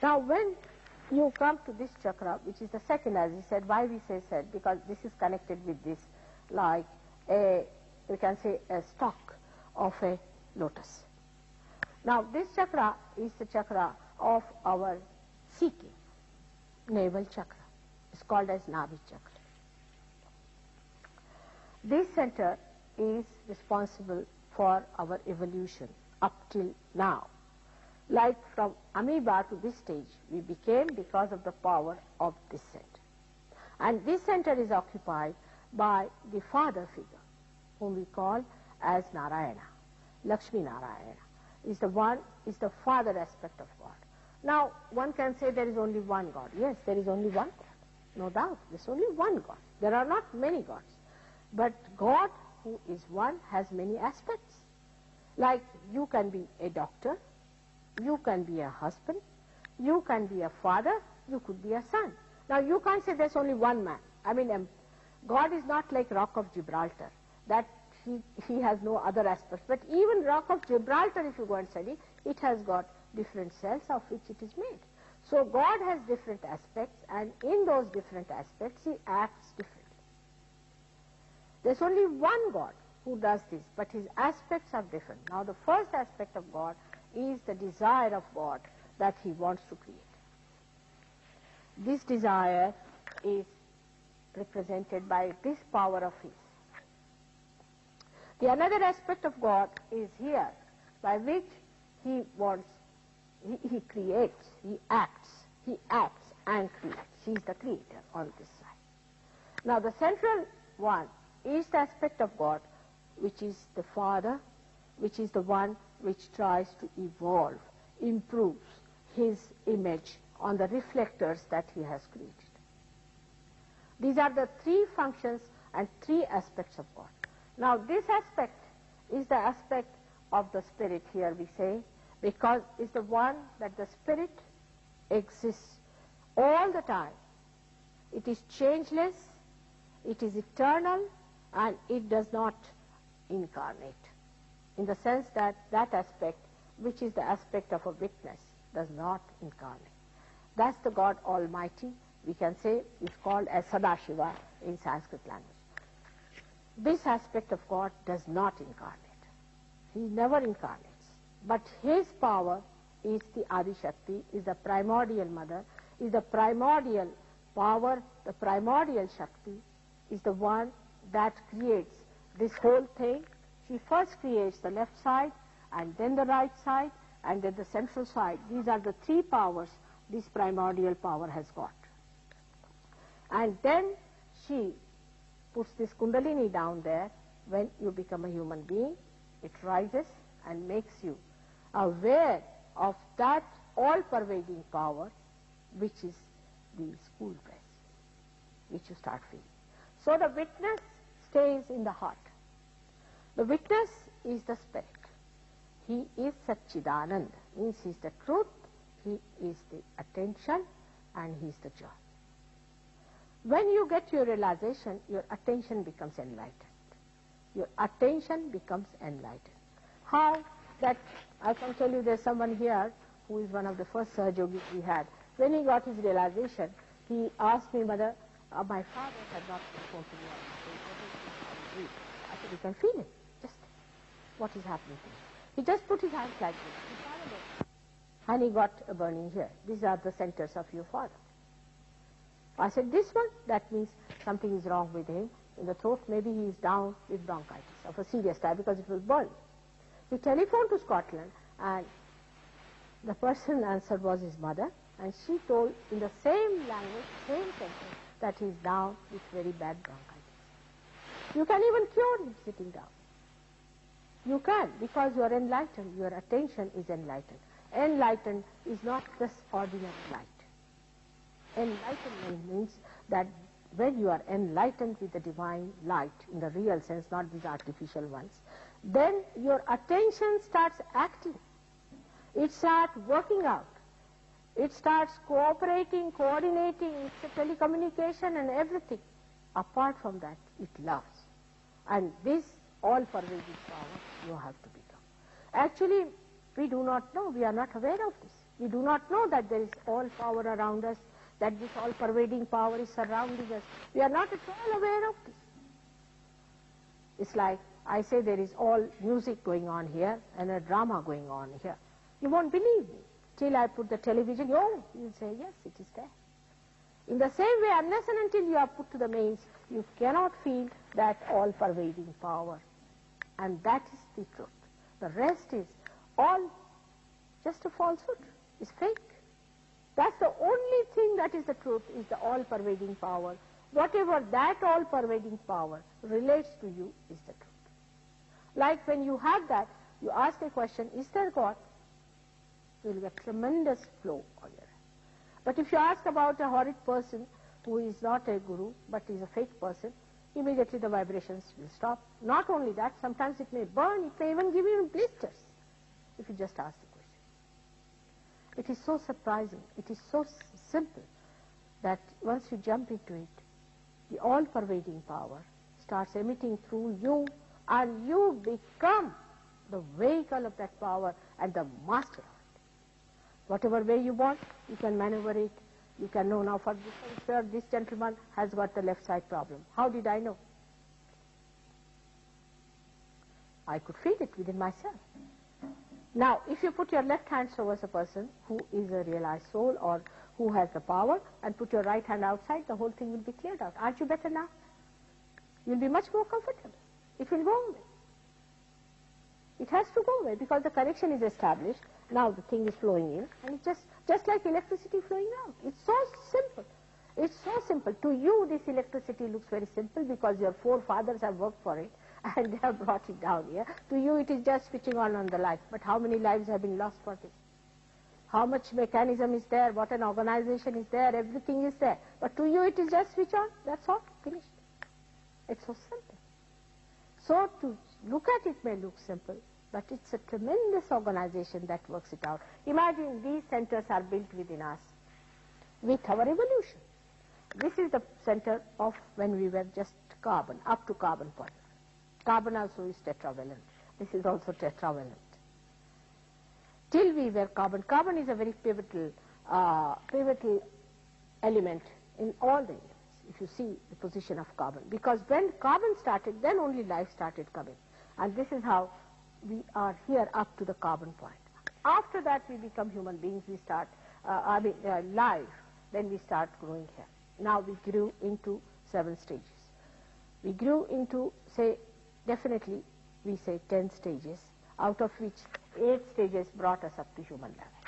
Now when you come to this chakra, which is the second, as we said, why we say said, because this is connected with this, like a, we can say a stalk of a lotus. Now this chakra is the chakra of our seeking, navel chakra. It's called as Nabhi chakra. This center is responsible for our evolution up till now. Like from amoeba to this stage, we became because of the power of this center. And this center is occupied by the father figure, whom we call as Narayana. Lakshmi Narayana is the one, is the father aspect of God. Now, one can say there is only one God. Yes, there is only one God. No doubt, there's only one God. There are not many gods. But God, who is one, has many aspects. Like you can be a doctor, you can be a husband, you can be a father, you could be a son. Now you can't say there's only one man. I mean, God is not like Rock of Gibraltar, that he has no other aspects. But even Rock of Gibraltar, if you go and study, it has got different cells of which it is made. So God has different aspects, and in those different aspects, he acts differently. There's only one God who does this, but his aspects are different. Now the first aspect of God is the desire of God that he wants to create. This desire is represented by this power of his. The another aspect of God is here, by which he wants, he creates, he acts and creates. He is the creator on this side. Now the central one is the aspect of God, which is the Father, which is the one which tries to evolve, improves his image on the reflectors that he has created. These are the three functions and three aspects of God. Now this aspect is the aspect of the spirit here, we say, because it's the one that the spirit exists all the time. It is changeless, it is eternal, and it does not incarnate, in the sense that that aspect, which is the aspect of a witness, does not incarnate. That's the God Almighty, we can say, is called as Sadashiva in Sanskrit language. This aspect of God does not incarnate. He never incarnates. But his power is the Adi Shakti, is the primordial mother, is the primordial power, the primordial Shakti, is the one that creates this whole thing. She first creates the left side, and then the right side, and then the central side. These are the three powers this primordial power has got. And then she puts this Kundalini down there. When you become a human being, it rises and makes you aware of that all-pervading power, which is the school dress, which you start feeling. So the witness stays in the heart. The witness is the spirit. He is Satchidanand, means he is the truth, he is the attention, and he is the joy. When you get your realization, your attention becomes enlightened. Your attention becomes enlightened. How? That I can tell you, there's someone here who is one of the first Sahajogis we had. When he got his realization, he asked me, Mother, my father had not spoken to me. I said, you can feel it. Just what is happening to him. He just put his hands like this. And he got a burning here. These are the centers of your father. I said, this one, that means something is wrong with him in the throat. Maybe he is down with bronchitis of a serious type because it was burned. He telephoned to Scotland, and the person answered was his mother, and she told in the same language, same sentence, that he is down with very bad bronchitis. You can even cure him sitting down. You can, because you are enlightened. Your attention is enlightened. Enlightened is not just ordinary light. Enlightenment means that when you are enlightened with the divine light, in the real sense, not these artificial ones, then your attention starts acting. It starts working out. It starts cooperating, coordinating, it's a telecommunication and everything. Apart from that, it loves. And this all-pervading power you have to become. Actually, we do not know, we are not aware of this. We do not know that there is all power around us, that this all-pervading power is surrounding us. We are not at all aware of this. It's like I say there is all music going on here and a drama going on here. You won't believe me. Till I put the television, oh, you'll say, yes, it is there. In the same way, unless and until you are put to the mains, you cannot feel that all-pervading power. And that is the truth. The rest is all just a falsehood. It's fake. That's the only thing that is the truth, is the all-pervading power. Whatever that all-pervading power relates to you is the truth. Like when you have that, you ask a question, is there God? You will get tremendous flow on your hand. But if you ask about a horrid person who is not a guru, but is a fake person, immediately the vibrations will stop. Not only that, sometimes it may burn, it may even give you blisters, if you just ask the question. It is so surprising, it is so simple, that once you jump into it, the all-pervading power starts emitting through you, and you become the vehicle of that power and the master of it. Whatever way you want, you can maneuver it. You can know now, for this, sir, this gentleman has got the left side problem. How did I know? I could feel it within myself. Now, if you put your left hand towards a person who is a realized soul or who has the power, and put your right hand outside, the whole thing will be cleared out. Aren't you better now? You'll be much more comfortable. It will go away. It has to go away because the connection is established. Now the thing is flowing in, and it's just like electricity flowing out. It's so simple. It's so simple. To you, this electricity looks very simple because your forefathers have worked for it and they have brought it down here. To you, it is just switching on the light. But how many lives have been lost for this? How much mechanism is there? What an organization is there? Everything is there. But to you, it is just switch on. That's all. Finished. It's so simple. So to look at it may look simple, but it's a tremendous organization that works it out. Imagine these centers are built within us with our evolution. This is the center of when we were just carbon, up to carbon point. Carbon also is tetravalent. This is also tetravalent. Till we were carbon. Carbon is a very pivotal element in all the elements, if you see the position of carbon. Because when carbon started, then only life started coming. And this is how we are here up to the carbon point. After that we become human beings, we start, life, then we start growing here. Now we grew into 7 stages. We grew into, say, definitely we say 10 stages, out of which 8 stages brought us up to human level.